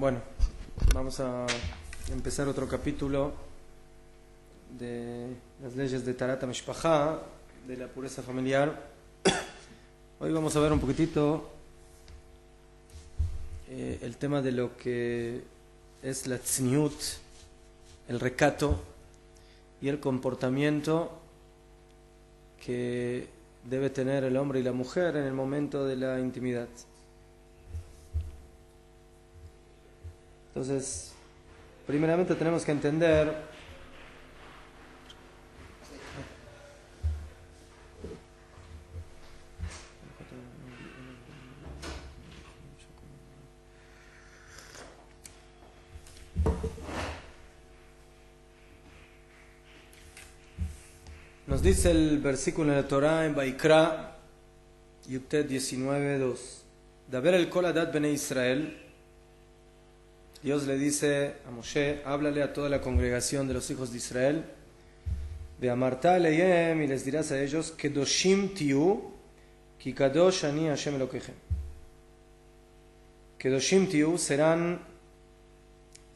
Bueno, vamos a empezar otro capítulo de las leyes de Taharat HaMishpachá, de la pureza familiar. Hoy vamos a ver un poquitito el tema de lo que es la tzniut, el recato y el comportamiento que debe tener el hombre y la mujer en el momento de la intimidad. Entonces, primeramente tenemos que entender nos dice el versículo en la Torah en Vaikra Yuktet 19:2 Daber el kol adat bnei Israel. Dios le dice a Moshe: háblale a toda la congregación de los hijos de Israel, de Amarta leyem, y les dirás a ellos: Kedoshim tiu, ki kadosh ani Hashem Elokechem. Kedoshim tiu, serán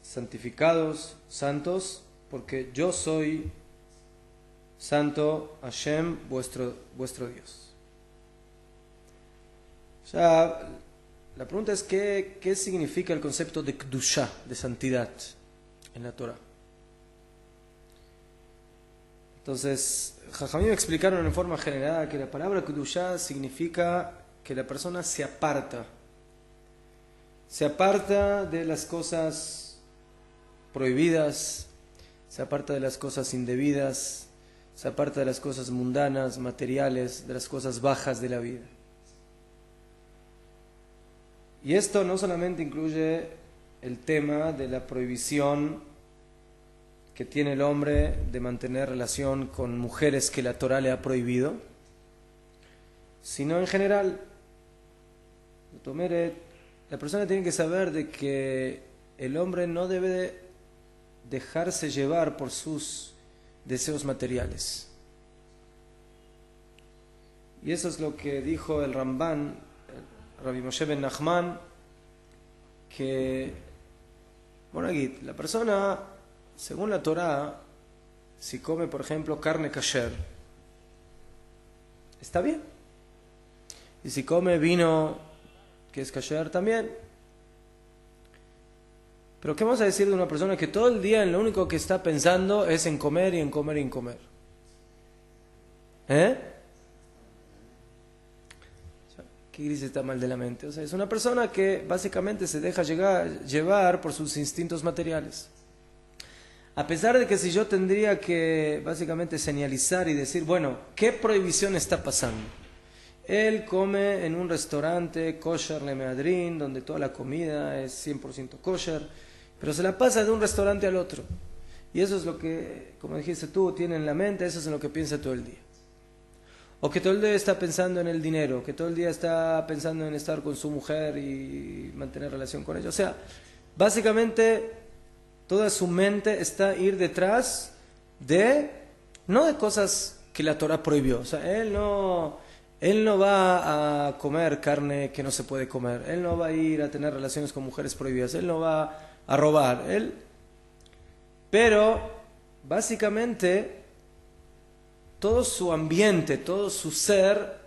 santificados, santos, porque yo soy santo, Hashem, vuestro Dios. O sea, la pregunta es ¿qué significa el concepto de Kedushá, de santidad, en la Torah? Entonces, Jajamim explicaron en forma general que la palabra Kedushá significa que la persona se aparta de las cosas prohibidas, se aparta de las cosas indebidas, se aparta de las cosas mundanas, materiales, de las cosas bajas de la vida. Y esto no solamente incluye el tema de la prohibición que tiene el hombre de mantener relación con mujeres que la Torah le ha prohibido, sino en general. La persona tiene que saber de que el hombre no debe dejarse llevar por sus deseos materiales. Y eso es lo que dijo el Ramban, Rabbi Moshe ben Nachman, que, la persona, según la Torah, si come, por ejemplo, carne kasher, está bien. Y si come vino que es kasher, también. Pero ¿qué vamos a decir de una persona que todo el día en lo único que está pensando es en comer y en comer y en comer? ¿Qué dice está mal de la mente? O sea, es una persona que básicamente se deja llevar por sus instintos materiales. A pesar de que si yo tendría que básicamente señalizar y decir, bueno, ¿qué prohibición está pasando? Él come en un restaurante kosher le meadrin, donde toda la comida es 100% kosher, pero se la pasa de un restaurante al otro. Y eso es lo que, como dijiste tú, tiene en la mente, eso es en lo que piensa todo el día. O que todo el día está pensando en el dinero, que todo el día está pensando en estar con su mujer y mantener relación con ella. O sea, básicamente toda su mente está ir detrás no de cosas que la Torah prohibió. O sea, él no va a comer carne que no se puede comer. Él no va a ir a tener relaciones con mujeres prohibidas. Él no va a robar. Pero básicamente todo su ambiente, todo su ser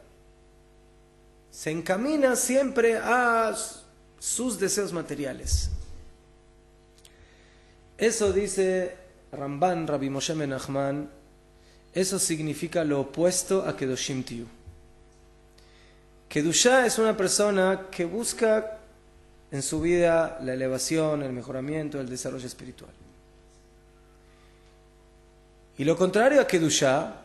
se encamina siempre a sus deseos materiales. Eso dice Ramban, Rabbi Moshe ben Nachman, eso significa lo opuesto a Kedoshim tiu. Kedushá es una persona que busca en su vida la elevación, el mejoramiento, el desarrollo espiritual. Y lo contrario a Kedushá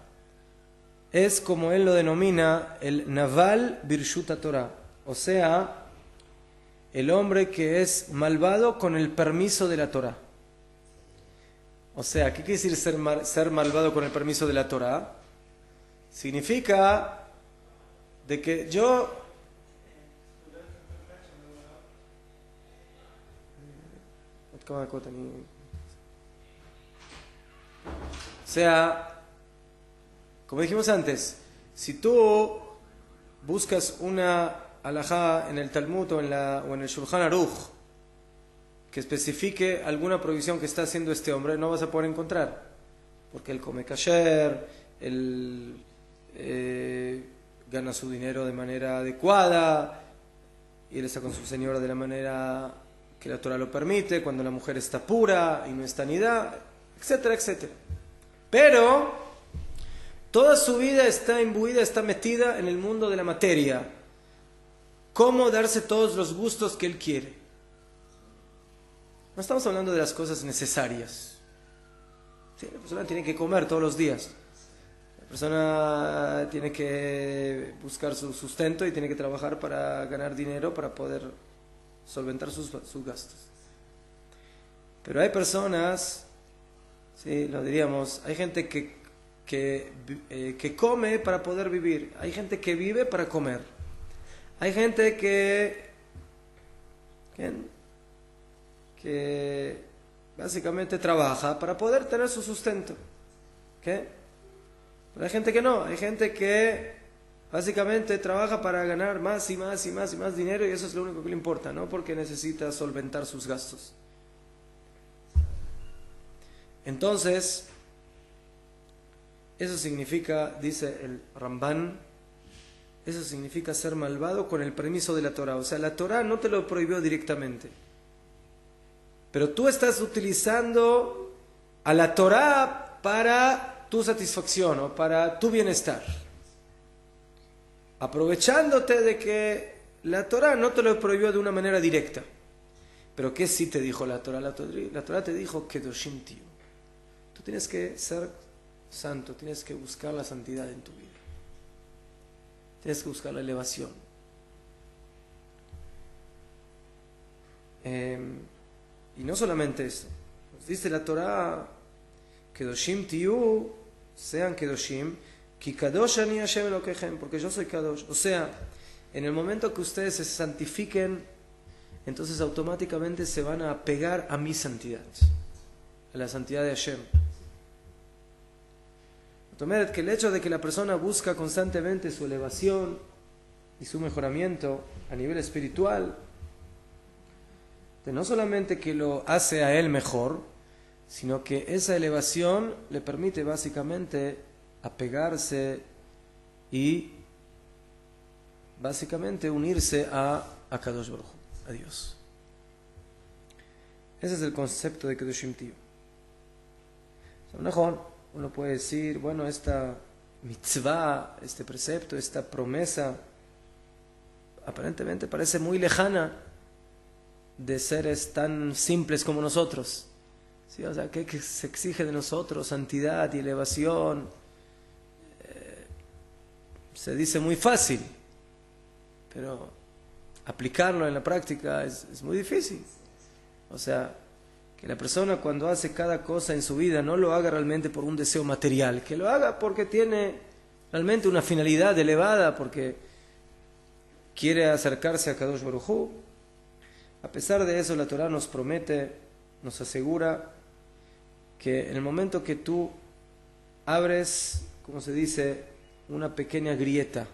es, como él lo denomina, el Naval Birshut HaTorah, o sea, el hombre que es malvado con el permiso de la Torah. O sea, ¿qué quiere decir ser malvado con el permiso de la Torah? Significa de que yo como dijimos antes, si tú buscas una alajá en el Talmud o en el Shulchan Aruch que especifique alguna prohibición que está haciendo este hombre, no vas a poder encontrar. Porque él come kasher, él gana su dinero de manera adecuada, y él está con su señora de la manera que la Torah lo permite, cuando la mujer está pura y no está nidá, etcétera, etcétera. Pero toda su vida está imbuida, está metida en el mundo de la materia. Cómo darse todos los gustos que él quiere. No estamos hablando de las cosas necesarias. Sí, la persona tiene que comer todos los días. La persona tiene que buscar su sustento y tiene que trabajar para ganar dinero para poder solventar sus gastos. Pero hay personas, sí, lo diríamos, hay gente que come para poder vivir. Hay gente que vive para comer. Hay gente que básicamente trabaja para poder tener su sustento. ¿Qué? Pero hay gente que no, hay gente que básicamente trabaja para ganar más y más y más y más dinero, y eso es lo único que le importa, ¿no? Porque necesita solventar sus gastos. Entonces, eso significa, dice el Ramban, eso significa ser malvado con el permiso de la Torah. O sea, la Torah no te lo prohibió directamente, pero tú estás utilizando a la Torah para tu satisfacción o para tu bienestar, aprovechándote de que la Torah no te lo prohibió de una manera directa. Pero ¿qué sí te dijo la Torah? La Torah te dijo Kedoshim Tiyu. Tú tienes que ser santo, tienes que buscar la santidad en tu vida, tienes que buscar la elevación. Y no solamente eso, nos dice la Torah, Kedoshim Tiyu, sean Kedoshim, Ki Kadosh Ani Hashem Elokechem, porque yo soy Kadosh. O sea, en el momento que ustedes se santifiquen, entonces automáticamente se van a apegar a mi santidad, a la santidad de Hashem. Que el hecho de que la persona busca constantemente su elevación y su mejoramiento a nivel espiritual, no solamente que lo hace a él mejor, sino que esa elevación le permite básicamente apegarse y básicamente unirse a Kadosh Baruj Hu, a Dios. Ese es el concepto de Kedoshim Tiyu. Uno puede decir, bueno, esta mitzvah, este precepto, esta promesa, aparentemente parece muy lejana de seres tan simples como nosotros. ¿Sí? O sea, ¿qué se exige de nosotros? Santidad y elevación. Se dice muy fácil, pero aplicarlo en la práctica es muy difícil. O sea, que la persona cuando hace cada cosa en su vida no lo haga realmente por un deseo material, que lo haga porque tiene realmente una finalidad elevada, porque quiere acercarse a Kadosh Baruj Hu. A pesar de eso, la Torah nos promete, nos asegura que en el momento que tú abres, como se dice, una pequeña grieta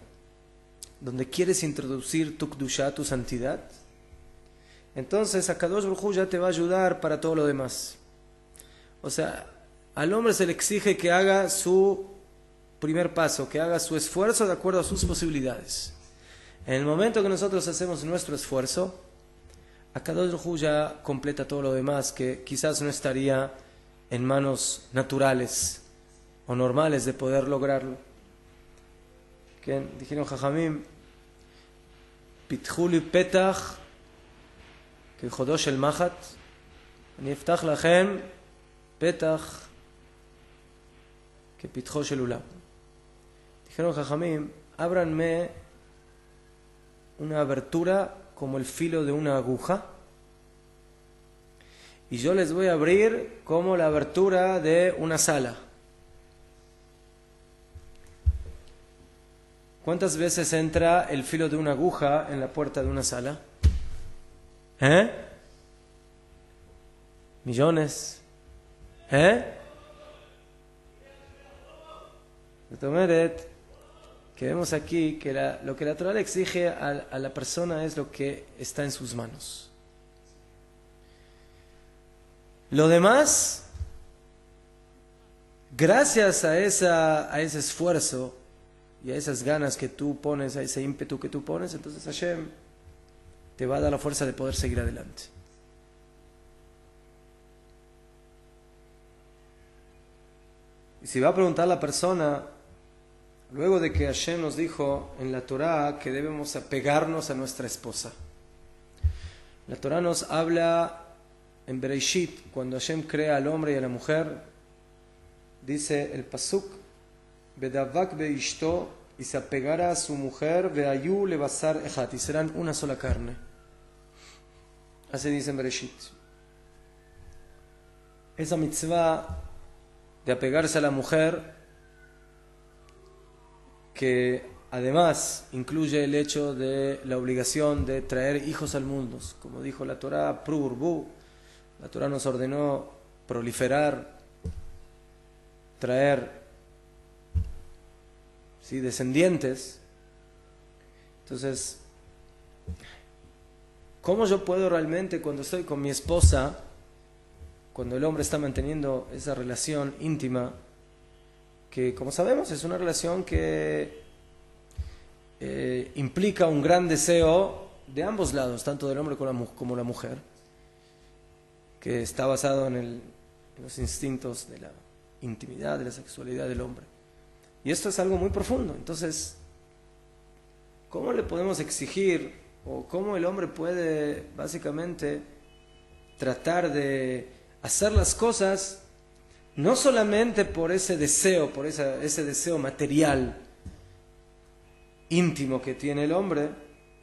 donde quieres introducir tu Kedushá, tu santidad, entonces Kadosh Baruj Hu ya te va a ayudar para todo lo demás. O sea, al hombre se le exige que haga su primer paso, que haga su esfuerzo de acuerdo a sus posibilidades. En el momento que nosotros hacemos nuestro esfuerzo, Kadosh Baruj Hu ya completa todo lo demás, que quizás no estaría en manos naturales o normales de poder lograrlo. ¿Qué? Dijeron Jajamim, Pitchuli Petach כחודו של מחט, אני אפתח לכם פתח כפתחו של אולם. Dijeron Jajamim, ábranme una abertura como el filo de una aguja, y yo les voy a abrir como la abertura de una sala. ¿Cuántas veces entra el filo de una aguja en la puerta de una sala? Millones. Que vemos aquí que lo que la Torah le exige a la persona es lo que está en sus manos. Lo demás, gracias a ese esfuerzo y a esas ganas que tú pones, a ese ímpetu que tú pones, entonces Hashem te va a dar la fuerza de poder seguir adelante. Y si va a preguntar la persona, luego de que Hashem nos dijo en la Torá que debemos apegarnos a nuestra esposa, la Torá nos habla en Bereishit, cuando Hashem crea al hombre y a la mujer, dice el pasuk, Bedavak beishto, y se apegará a su mujer, Veayu lebasar ejat, y serán una sola carne. Así dice en Bereshit. Esa mitzvah de apegarse a la mujer, que además incluye el hecho de la obligación de traer hijos al mundo, como dijo la Torá, Prurbu, la Torá nos ordenó proliferar, traer descendientes. Entonces, ¿cómo yo puedo realmente, cuando estoy con mi esposa, cuando el hombre está manteniendo esa relación íntima, que como sabemos es una relación que implica un gran deseo de ambos lados, tanto del hombre como la mujer, que está basado en los instintos de la intimidad, de la sexualidad del hombre? Y esto es algo muy profundo. Entonces, ¿cómo le podemos exigir, o cómo el hombre puede básicamente tratar de hacer las cosas no solamente por ese deseo, por ese deseo material íntimo que tiene el hombre,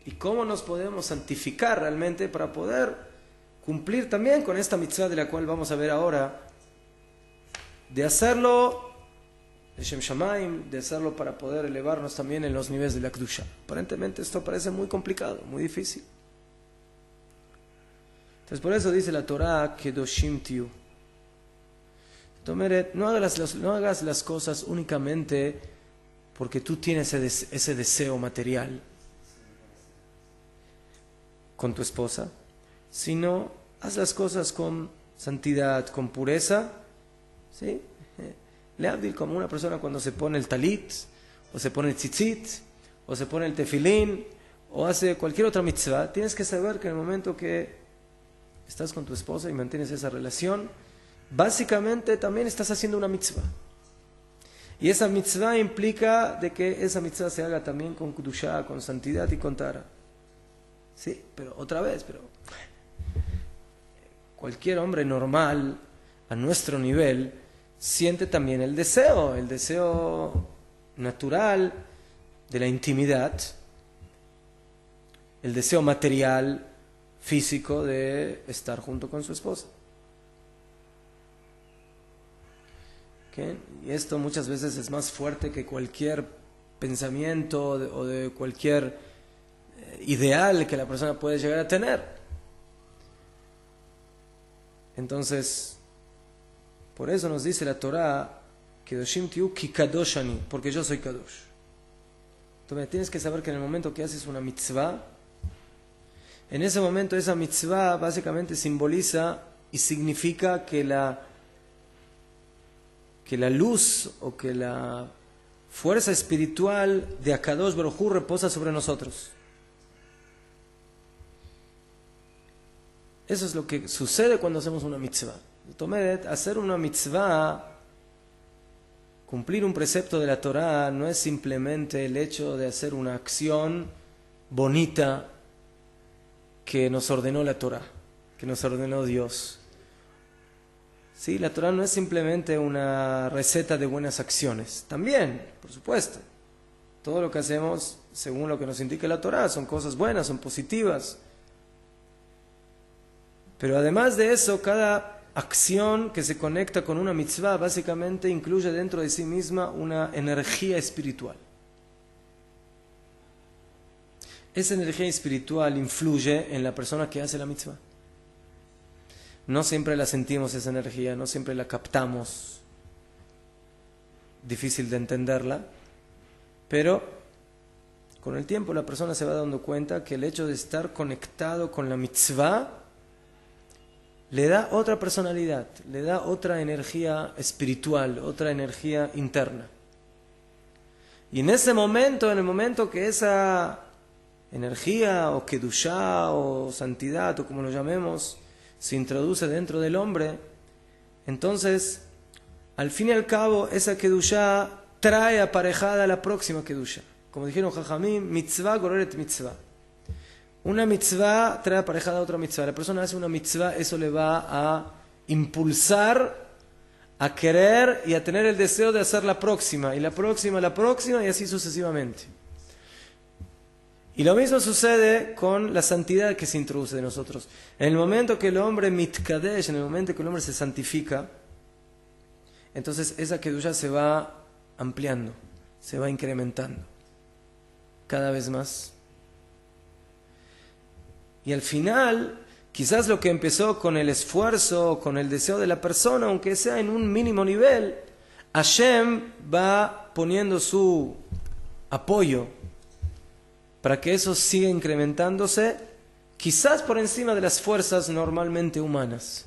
y cómo nos podemos santificar realmente para poder cumplir también con esta mitzvah de la cual vamos a ver ahora, de hacerlo Shem Shamaim, de hacerlo para poder elevarnos también en los niveles de la Kedusha? Aparentemente esto parece muy complicado, muy difícil. Entonces por eso dice la Torah, Kedoshim Tiu. No hagas las cosas únicamente porque tú tienes ese deseo material con tu esposa, sino haz las cosas con santidad, con pureza, ¿sí? Leabdil, como una persona cuando se pone el talit, o se pone el tzitzit, o se pone el tefilín, o hace cualquier otra mitzvah, tienes que saber que en el momento que estás con tu esposa y mantienes esa relación, básicamente también estás haciendo una mitzvah. Y esa mitzvah implica de que esa mitzvah se haga también con kudushá, con santidad y con tara. Sí, pero otra vez, cualquier hombre normal, a nuestro nivel, siente también el deseo natural de la intimidad, el deseo material, físico de estar junto con su esposa. ¿Okay? Y esto muchas veces es más fuerte que cualquier pensamiento o de cualquier ideal que la persona puede llegar a tener. Entonces, por eso nos dice la Torá, Kedoshim Tiu ki kadosh ani, porque yo soy kadosh. Entonces tienes que saber que en el momento que haces una mitzvah, en ese momento esa mitzvah básicamente simboliza y significa que la luz o que la fuerza espiritual de Akadosh Baruj Hu reposa sobre nosotros. Eso es lo que sucede cuando hacemos una mitzvah. Hacer una mitzvah, cumplir un precepto de la Torá, no es simplemente el hecho de hacer una acción bonita que nos ordenó la Torá, que nos ordenó Dios. Sí, la Torá no es simplemente una receta de buenas acciones. También, por supuesto, todo lo que hacemos, según lo que nos indica la Torá, son cosas buenas, son positivas. Pero además de eso, cada acción que se conecta con una mitzvah básicamente incluye dentro de sí misma una energía espiritual. Esa energía espiritual influye en la persona que hace la mitzvah. No siempre la sentimos esa energía, no siempre la captamos. Difícil de entenderla, pero con el tiempo la persona se va dando cuenta que el hecho de estar conectado con la mitzvah le da otra personalidad, le da otra energía espiritual, otra energía interna. Y en ese momento, en el momento que esa energía o kedushá o santidad o como lo llamemos se introduce dentro del hombre, entonces al fin y al cabo esa kedushá trae aparejada la próxima kedushá. Como dijeron Jajamim, mitzvah goreret mitzvah. Una mitzvah trae aparejada a otra mitzvah. La persona hace una mitzvah, eso le va a impulsar a querer y a tener el deseo de hacer la próxima, y la próxima, y así sucesivamente. Y lo mismo sucede con la santidad que se introduce de nosotros. En el momento que el hombre mitkadesh, en el momento que el hombre se santifica, entonces esa kedusha se va ampliando, se va incrementando cada vez más. Y al final, quizás lo que empezó con el esfuerzo, con el deseo de la persona, aunque sea en un mínimo nivel, Hashem va poniendo su apoyo para que eso siga incrementándose, quizás por encima de las fuerzas normalmente humanas.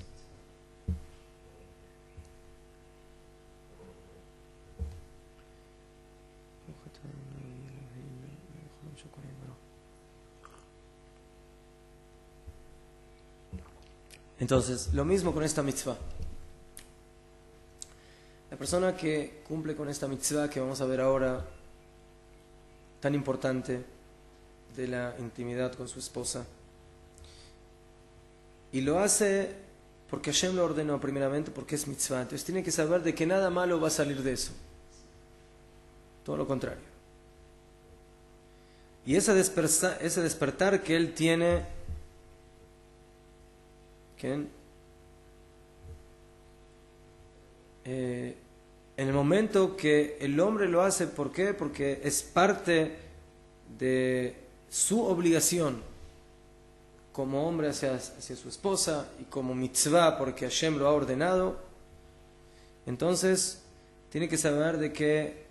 Entonces, lo mismo con esta mitzvah. La persona que cumple con esta mitzvah que vamos a ver ahora, tan importante, de la intimidad con su esposa, y lo hace porque Hashem lo ordenó primeramente, porque es mitzvah. Entonces tiene que saber de que nada malo va a salir de eso. Todo lo contrario. Y ese despertar que él tiene, en el momento que el hombre lo hace, ¿por qué? Porque es parte de su obligación como hombre hacia su esposa y como mitzvah porque Hashem lo ha ordenado. Entonces tiene que saber de que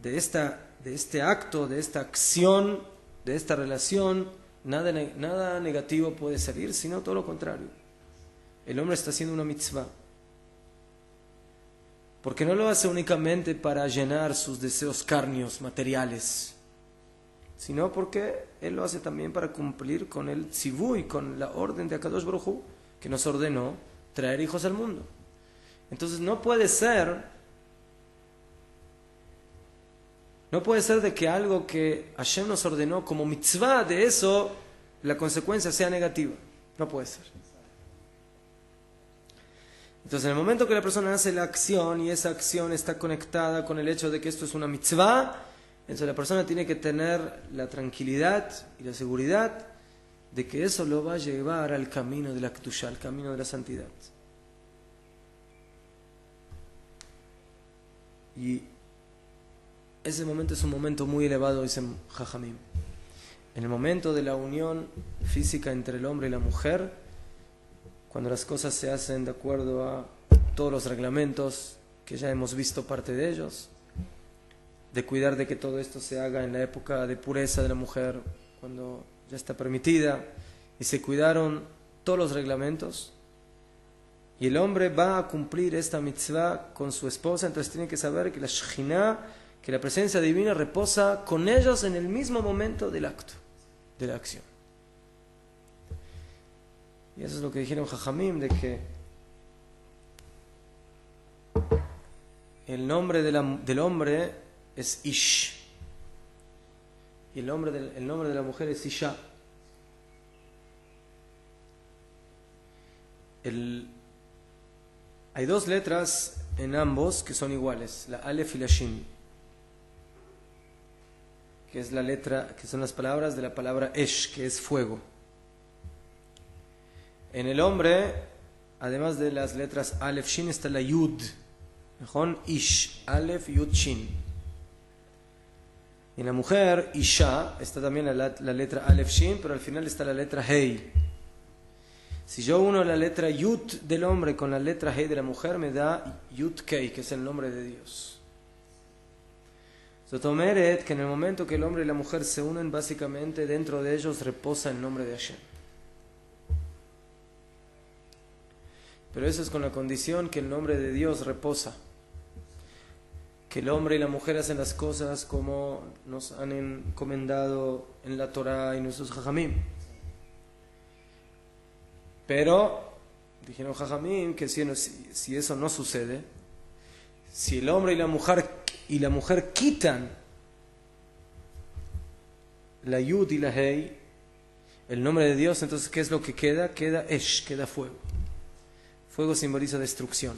de este acto, de esta acción, de esta relación, nada negativo puede salir, sino todo lo contrario. El hombre está haciendo una mitzvah porque no lo hace únicamente para llenar sus deseos carnios, materiales, sino porque él lo hace también para cumplir con el tzivui, con la orden de Akadosh Baruj Hu, que nos ordenó traer hijos al mundo. Entonces no puede ser de que algo que Hashem nos ordenó como mitzvah, de eso la consecuencia sea negativa. No puede ser. Entonces en el momento que la persona hace la acción y esa acción está conectada con el hecho de que esto es una mitzvah, entonces la persona tiene que tener la tranquilidad y la seguridad de que eso lo va a llevar al camino de la Kedushá, al camino de la santidad. Y ese momento es un momento muy elevado, dicen Jajamim. En el momento de la unión física entre el hombre y la mujer, cuando las cosas se hacen de acuerdo a todos los reglamentos que ya hemos visto parte de ellos, de cuidar de que todo esto se haga en la época de pureza de la mujer, cuando ya está permitida, y se cuidaron todos los reglamentos, y el hombre va a cumplir esta mitzvah con su esposa. Entonces tiene que saber que la Shekhinah, que la presencia divina reposa con ellos en el mismo momento del acto, de la acción. Y eso es lo que dijeron Jajamim, de que el nombre del hombre es Ish, y el nombre de la mujer es Isha. Hay dos letras en ambos que son iguales, la Aleph y la Shin, que son las palabras de la palabra Esh, que es fuego. En el hombre, además de las letras Aleph, Shin, está la Yud, Ish, Aleph, Yud, Shin. Y en la mujer, Isha, está también la letra Aleph, Shin, pero al final está la letra Hei. Si yo uno la letra Yud del hombre con la letra Hei de la mujer, me da Yud Kei, que es el nombre de Dios. Zotomeret, que en el momento que el hombre y la mujer se unen, básicamente dentro de ellos reposa el nombre de Hashem. pero eso es con la condición que el nombre de Dios reposa, que el hombre y la mujer hacen las cosas como nos han encomendado en la Torah y nuestros jajamim. Pero dijeron jajamim que si eso no sucede, si el hombre y la mujer quitan la yud y la hei, el nombre de Dios, entonces ¿qué es lo que queda? Queda esh, queda fuego. Fuego simboliza destrucción.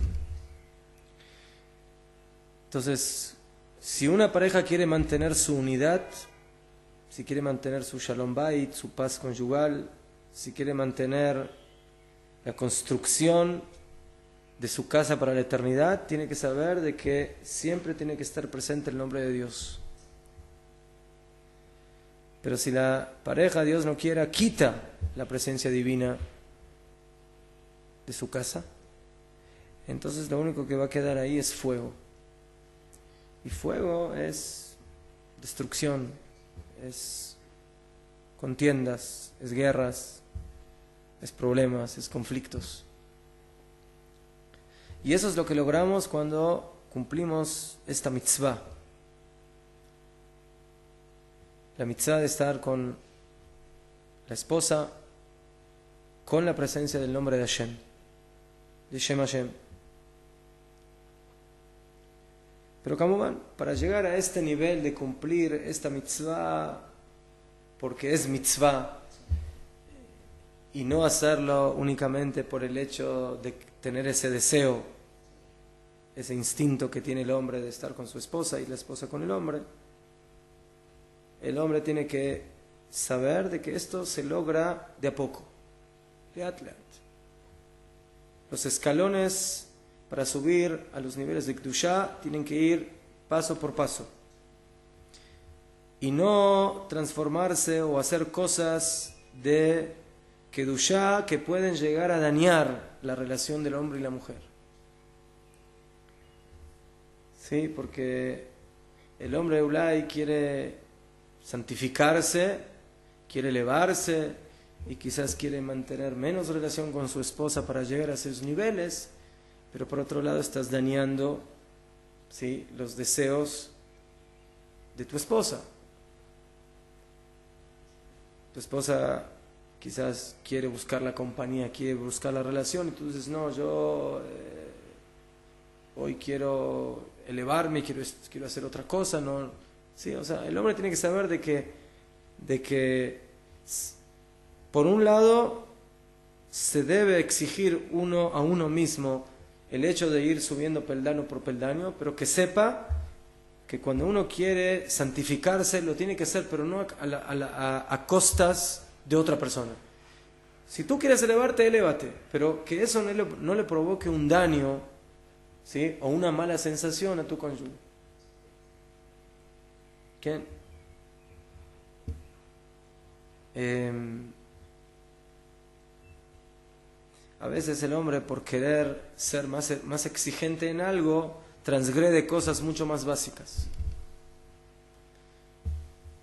Entonces, si una pareja quiere mantener su unidad, si quiere mantener su shalom bait, su paz conyugal, si quiere mantener la construcción de su casa para la eternidad, tiene que saber de que siempre tiene que estar presente el nombre de Dios. Pero si la pareja, Dios no quiera, quita la presencia divina de su casa, entonces lo único que va a quedar ahí es fuego. Y fuego es destrucción, es contiendas, es guerras, es problemas, es conflictos. Y eso es lo que logramos cuando cumplimos esta mitzvah. La mitzvah de estar con la esposa, con la presencia del nombre de Hashem, de Shem Hashem. Pero Kamuman, para llegar a este nivel de cumplir esta mitzvah, porque es mitzvah, y no hacerlo únicamente por el hecho de tener ese deseo, ese instinto que tiene el hombre de estar con su esposa y la esposa con el hombre tiene que saber de que esto se logra de a poco, de atlet. Los escalones para subir a los niveles de Kedushá tienen que ir paso por paso y no transformarse o hacer cosas de Kedushá que pueden llegar a dañar la relación del hombre y la mujer. Sí, porque el hombre Ulay quiere santificarse, quiere elevarse y quizás quiere mantener menos relación con su esposa para llegar a esos niveles, pero por otro lado estás dañando, ¿sí?, los deseos de tu esposa. Tu esposa quizás quiere buscar la compañía, quiere buscar la relación, y tú dices, no, yo hoy quiero elevarme, quiero hacer otra cosa, no. Sí, o sea, el hombre tiene que saber de que por un lado se debe exigir uno a uno mismo el hecho de ir subiendo peldaño por peldaño, pero que sepa que cuando uno quiere santificarse lo tiene que hacer, pero no a costas de otra persona. Si tú quieres elevarte, elévate, pero que eso no le provoque un daño, ¿sí?, o una mala sensación a tu cónyuge. ¿Quién? A veces el hombre, por querer ser más exigente en algo, transgrede cosas mucho más básicas.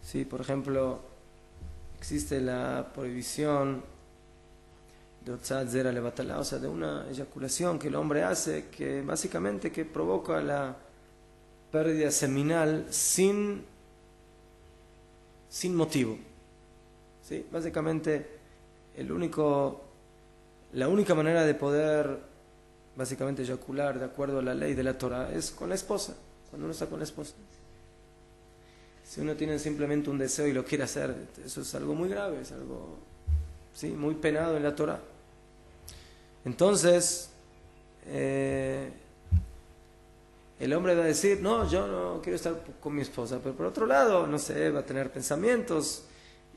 Sí, por ejemplo, existe la prohibición de Otzat Zera Levatala, o sea, de una eyaculación que el hombre hace, que básicamente que provoca la pérdida seminal sin motivo. ¿Sí? Básicamente, la única manera de poder básicamente eyacular de acuerdo a la ley de la Torah es con la esposa, cuando uno está con la esposa. Si uno tiene simplemente un deseo y lo quiere hacer, eso es algo muy grave, es algo, ¿sí?, muy penado en la Torah. Entonces, el hombre va a decir, no, yo no quiero estar con mi esposa, pero por otro lado, no sé, va a tener pensamientos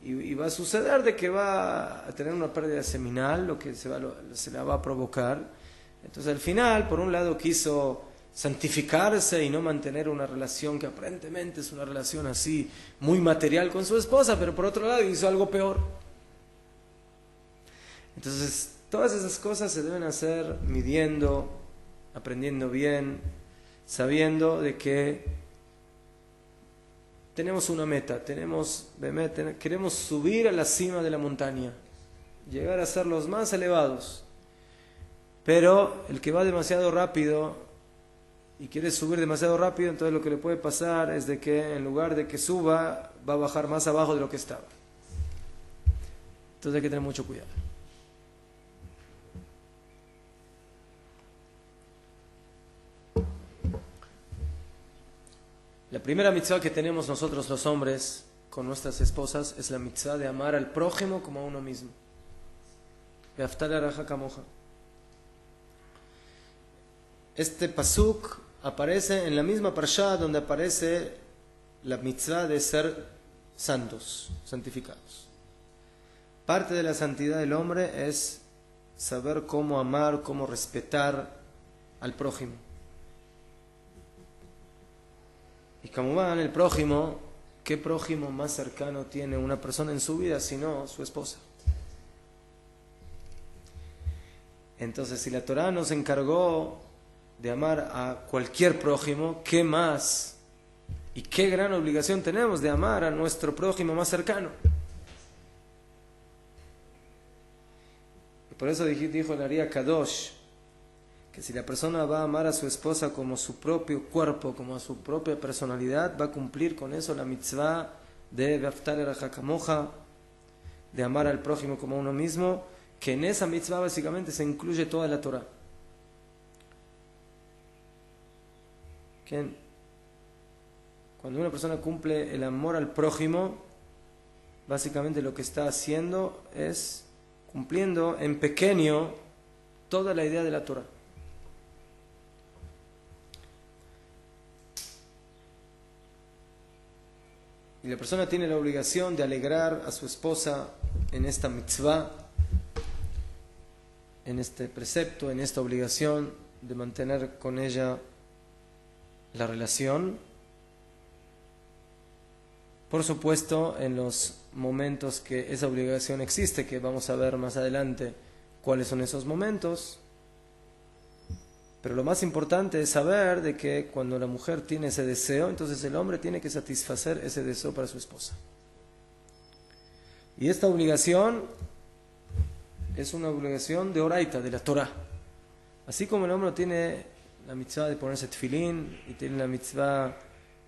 y va a suceder de que va a tener una pérdida seminal, lo que se la va a provocar. Entonces al final, por un lado quiso santificarse y no mantener una relación que aparentemente es una relación así muy material con su esposa, pero por otro lado hizo algo peor. Entonces todas esas cosas se deben hacer midiendo, aprendiendo bien, sabiendo de que tenemos una meta, queremos subir a la cima de la montaña, llegar a ser los más elevados. Pero el que va demasiado rápido y quiere subir demasiado rápido, entonces lo que le puede pasar es de que en lugar de que suba, va a bajar más abajo de lo que estaba. Entonces hay que tener mucho cuidado. La primera mitzvah que tenemos nosotros los hombres con nuestras esposas es la mitzvah de amar al prójimo como a uno mismo. Ve'aftar la'reja kamoja. Este pasuk aparece en la misma parashá donde aparece la mitzvah de ser santos, santificados. Parte de la santidad del hombre es saber cómo amar, cómo respetar al prójimo. Y como van el prójimo, ¿qué prójimo más cercano tiene una persona en su vida sino su esposa? Entonces, si la Torá nos encargó de amar a cualquier prójimo, ¿qué más? Y qué gran obligación tenemos de amar a nuestro prójimo más cercano. Y por eso dijo el Ari Kadosh, que si la persona va a amar a su esposa como su propio cuerpo, como a su propia personalidad, va a cumplir con eso la mitzvah de Ve'aftar la'reja kamoja, de amar al prójimo como a uno mismo, que en esa mitzvah básicamente se incluye toda la Torah. Cuando una persona cumple el amor al prójimo, básicamente lo que está haciendo es cumpliendo en pequeño toda la idea de la Torah. Y la persona tiene la obligación de alegrar a su esposa en esta mitzvah, en este precepto, en esta obligación de mantener con ella la relación. Por supuesto, en los momentos que esa obligación existe, que vamos a ver más adelante cuáles son esos momentos. Pero lo más importante es saber de que cuando la mujer tiene ese deseo, entonces el hombre tiene que satisfacer ese deseo para su esposa. Y esta obligación es una obligación de oraita, de la Torah. Así como el hombre tiene la mitzvah de ponerse tefilín, y tiene la mitzvah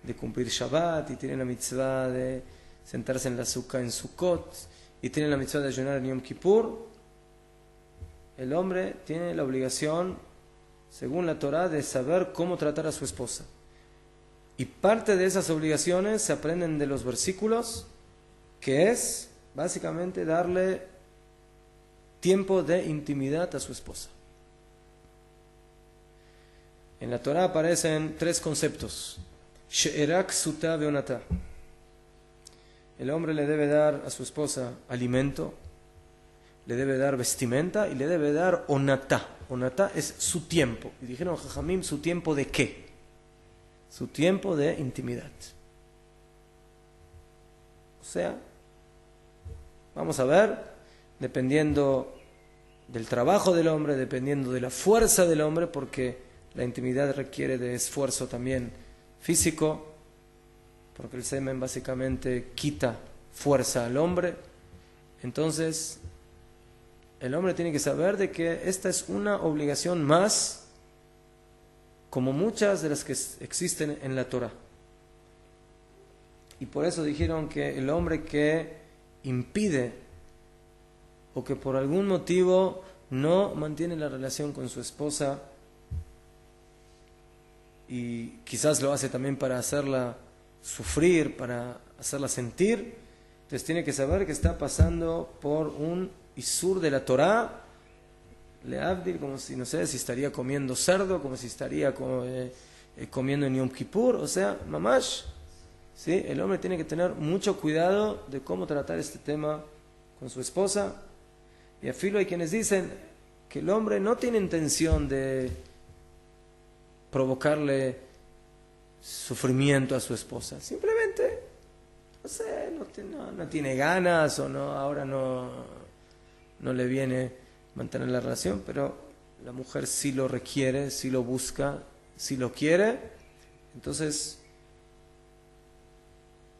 de cumplir Shabbat, y tiene la mitzvah de sentarse en la azúcar en Sukkot, y tiene la mitzvah de ayunar en Yom Kippur, el hombre tiene la obligación, según la Torah, de saber cómo tratar a su esposa. Y parte de esas obligaciones se aprenden de los versículos, que es básicamente darle tiempo de intimidad a su esposa. En la Torah aparecen 3 conceptos. She'erak, Sutá, Veonatá. El hombre le debe dar a su esposa alimento, le debe dar vestimenta y le debe dar onatá. Onatá es su tiempo. Y dijeron Jajamim, ¿su tiempo de qué? Su tiempo de intimidad. O sea, vamos a ver, dependiendo del trabajo del hombre, dependiendo de la fuerza del hombre, porque la intimidad requiere de esfuerzo también físico, porque el semen básicamente quita fuerza al hombre. Entonces, el hombre tiene que saber de que esta es una obligación más, como muchas de las que existen en la Torah. Y por eso dijeron que el hombre que impide o que por algún motivo no mantiene la relación con su esposa, y quizás lo hace también para hacerla sufrir, para hacerla sentir, entonces tiene que saber que está pasando por un isur de la Torá, leavdil, como si, no sé, si estaría comiendo cerdo, como si estaría comiendo en Yom Kippur, o sea, mamash, ¿sí? El hombre tiene que tener mucho cuidado de cómo tratar este tema con su esposa. Y a filo hay quienes dicen que el hombre no tiene intención de provocarle sufrimiento a su esposa, simplemente, no sé, no tiene ganas, o no, ahora no le viene mantener la relación, pero la mujer sí lo requiere, sí lo busca, sí lo quiere. Entonces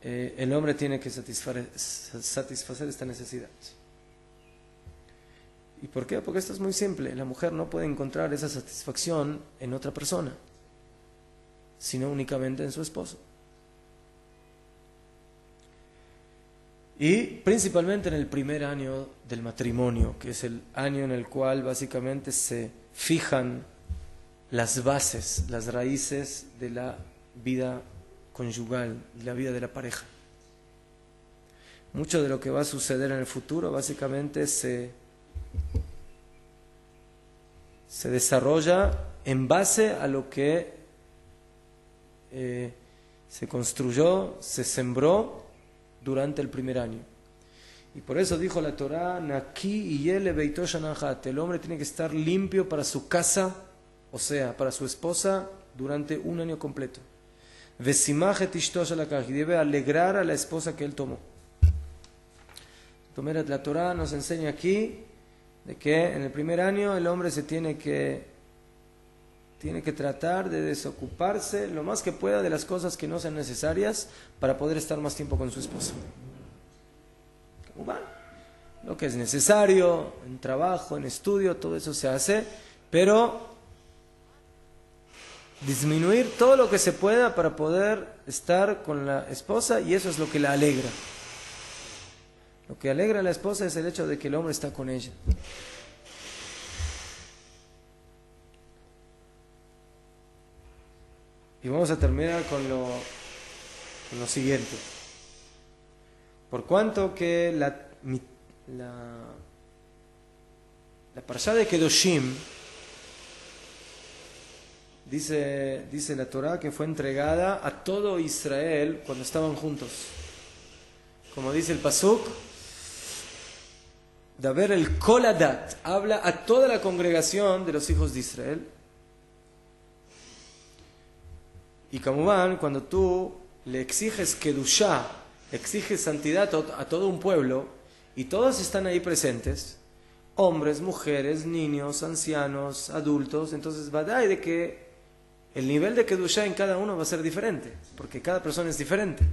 el hombre tiene que satisfacer esta necesidad. ¿Y por qué? Porque esto es muy simple. La mujer no puede encontrar esa satisfacción en otra persona, sino únicamente en su esposo. Y principalmente en el primer año del matrimonio, que es el año en el cual básicamente se fijan las bases, las raíces de la vida conyugal, de la vida de la pareja. Mucho de lo que va a suceder en el futuro básicamente se desarrolla en base a lo que se construyó, se sembró durante el primer año. Y por eso dijo la Torá, Naki yele beito shanahat, el hombre tiene que estar limpio para su casa, o sea, para su esposa, durante un año completo. Vesimajet ishto shalakach, y debe alegrar a la esposa que él tomó. La Torá nos enseña aquí de que en el primer año el hombre se tiene que tratar de desocuparse lo más que pueda de las cosas que no sean necesarias para poder estar más tiempo con su esposa. Lo que es necesario, en trabajo, en estudio, todo eso se hace, pero disminuir todo lo que se pueda para poder estar con la esposa, y eso es lo que la alegra. Lo que alegra a la esposa es el hecho de que el hombre está con ella. Y vamos a terminar con lo siguiente. Por cuanto que la parashá de Kedoshim dice la Torá que fue entregada a todo Israel cuando estaban juntos. Como dice el pasuk, de haber el Koladat, habla a toda la congregación de los hijos de Israel. Y Kamubán, cuando tú le exiges Kedushá, exiges santidad a todo un pueblo, y todos están ahí presentes, hombres, mujeres, niños, ancianos, adultos, entonces va a dar de que el nivel de Kedushá en cada uno va a ser diferente, porque cada persona es diferente.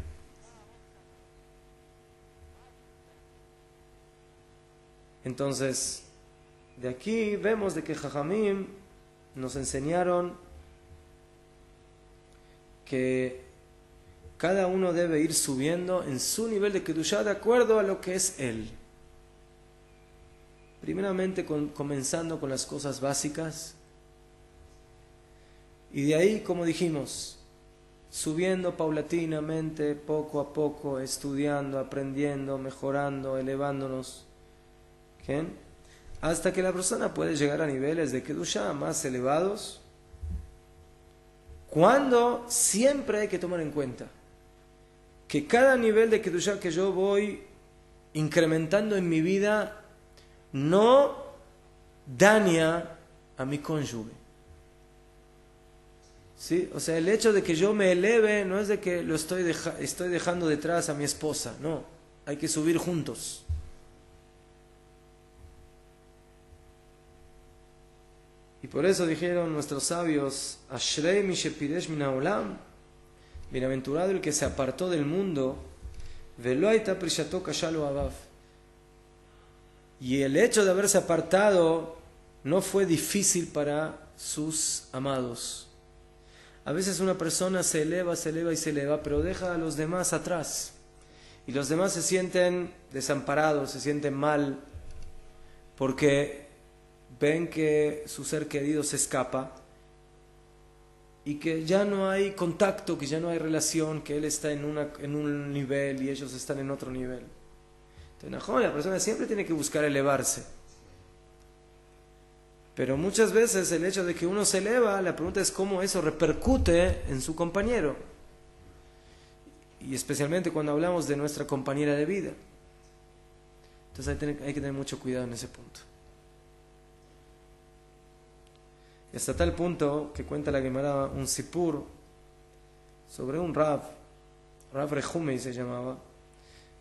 Entonces, de aquí vemos de que Jajamim nos enseñaron que cada uno debe ir subiendo en su nivel de Kedushá de acuerdo a lo que es él. Primeramente comenzando con las cosas básicas, y de ahí, como dijimos, subiendo paulatinamente, poco a poco, estudiando, aprendiendo, mejorando, elevándonos, ¿sí? Hasta que la persona puede llegar a niveles de Kedushá más elevados, cuando siempre hay que tomar en cuenta que cada nivel de Kedushá que yo voy incrementando en mi vida no daña a mi cónyuge. ¿Sí? O sea, el hecho de que yo me eleve no es de que lo estoy dejando detrás a mi esposa, no, hay que subir juntos. Y por eso dijeron nuestros sabios, Ashrei mi shepidesh min haolam, bienaventurado el que se apartó del mundo, velo hayta prishato kashalo abav. Y el hecho de haberse apartado no fue difícil para sus amados. A veces una persona se eleva y se eleva, pero deja a los demás atrás. Y los demás se sienten desamparados, se sienten mal, porque ven que su ser querido se escapa y que ya no hay contacto, que ya no hay relación, que él está en un nivel y ellos están en otro nivel. Entonces, la persona siempre tiene que buscar elevarse. Pero muchas veces el hecho de que uno se eleva, la pregunta es cómo eso repercute en su compañero. Y especialmente cuando hablamos de nuestra compañera de vida. Entonces hay que tener mucho cuidado en ese punto. Y hasta tal punto que cuenta la Gemara un sipur sobre un Rav Rehumei se llamaba,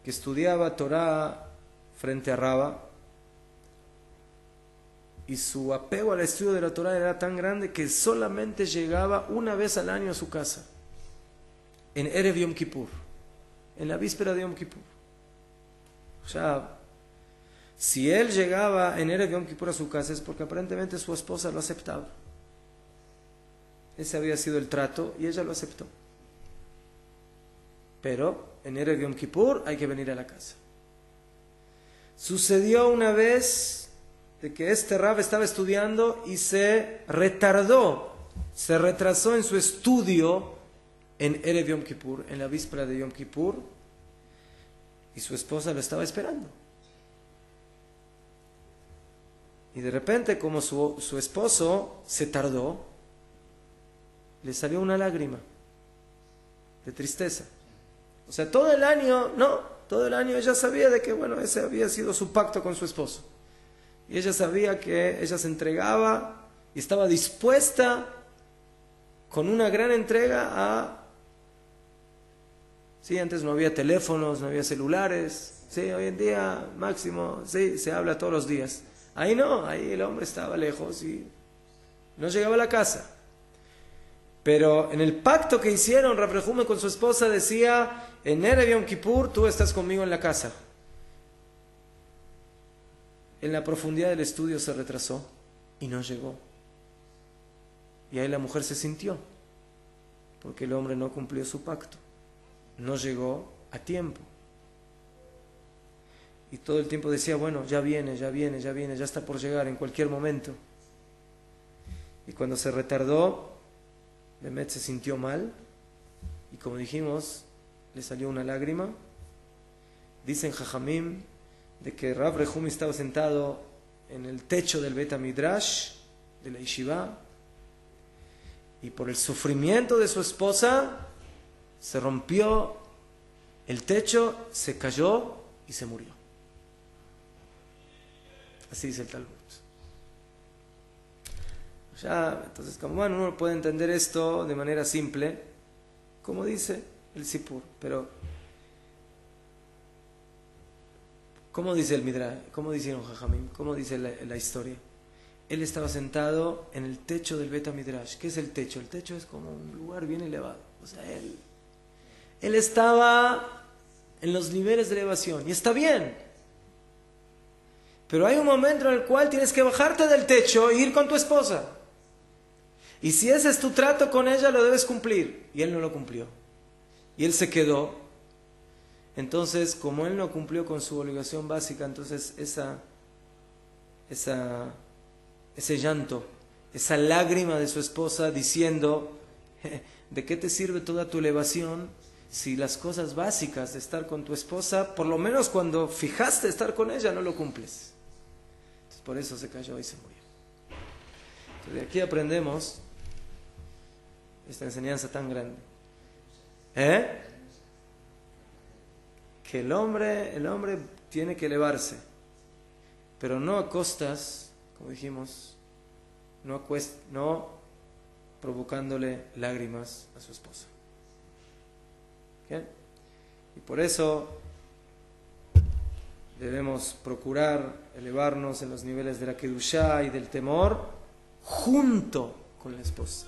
que estudiaba Torah frente a Raba, y su apego al estudio de la Torah era tan grande que solamente llegaba una vez al año a su casa, en Erev Yom Kippur, en la víspera de Yom Kippur. O sea, Si él llegaba en Erev Yom Kippur a su casa es porque aparentemente su esposa lo aceptaba. Ese había sido el trato y ella lo aceptó. Pero en Erev Yom Kippur hay que venir a la casa. Sucedió una vez de que este Rab estaba estudiando y se retrasó en su estudio en Erev Yom Kippur, en la víspera de Yom Kippur, y su esposa lo estaba esperando. Y de repente, como su esposo se tardó, le salió una lágrima de tristeza. O sea, todo el año ella sabía de que, bueno, ese había sido su pacto con su esposo. Y ella sabía que ella se entregaba y estaba dispuesta con una gran entrega a... Sí, antes no había teléfonos, no había celulares. Sí, hoy en día máximo, sí, se habla todos los días. Ahí no, ahí el hombre estaba lejos y no llegaba a la casa. Pero en el pacto que hicieron, Rav Rehume con su esposa decía, en Erev Yom Kippur tú estás conmigo en la casa. En la profundidad del estudio se retrasó y no llegó. Y ahí la mujer se sintió, porque el hombre no cumplió su pacto. No llegó a tiempo. Y todo el tiempo decía, bueno, ya viene, ya está por llegar en cualquier momento. Y cuando se retardó, Bemet se sintió mal y como dijimos, le salió una lágrima. Dicen Jajamim de que Rav Rehume estaba sentado en el techo del Bet HaMidrash, de la Yeshiva, y por el sufrimiento de su esposa se rompió el techo, se cayó y se murió. Así dice el Talmud. Ya, entonces, como bueno, uno puede entender esto de manera simple, como dice el Sipur, pero ¿cómo dice el Midrash? ¿Cómo dicen Jajamim? ¿Cómo dice la historia? Él estaba sentado en el techo del Bet HaMidrash. ¿Qué es el techo? El techo es como un lugar bien elevado. O sea, él estaba en los niveles de elevación y está bien. Pero hay un momento en el cual tienes que bajarte del techo e ir con tu esposa. Y si ese es tu trato con ella, lo debes cumplir. Y él no lo cumplió. Y él se quedó. Entonces, como él no cumplió con su obligación básica, entonces ese llanto, esa lágrima de su esposa diciendo, ¿de qué te sirve toda tu elevación si las cosas básicas de estar con tu esposa, por lo menos cuando fijaste estar con ella, no lo cumples? Entonces, por eso se cayó y se murió. Entonces, de aquí aprendemos esta enseñanza tan grande. Que el hombre tiene que elevarse, pero no a costas, como dijimos, no provocándole lágrimas a su esposa. ¿Bien? Y por eso debemos procurar elevarnos en los niveles de la Kedushá y del temor junto con la esposa.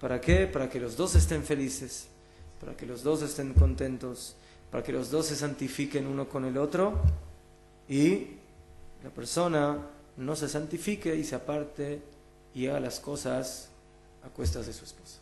¿Para qué? Para que los dos estén felices, para que los dos estén contentos, para que los dos se santifiquen uno con el otro y la persona no se santifique y se aparte y haga las cosas a cuestas de su esposa.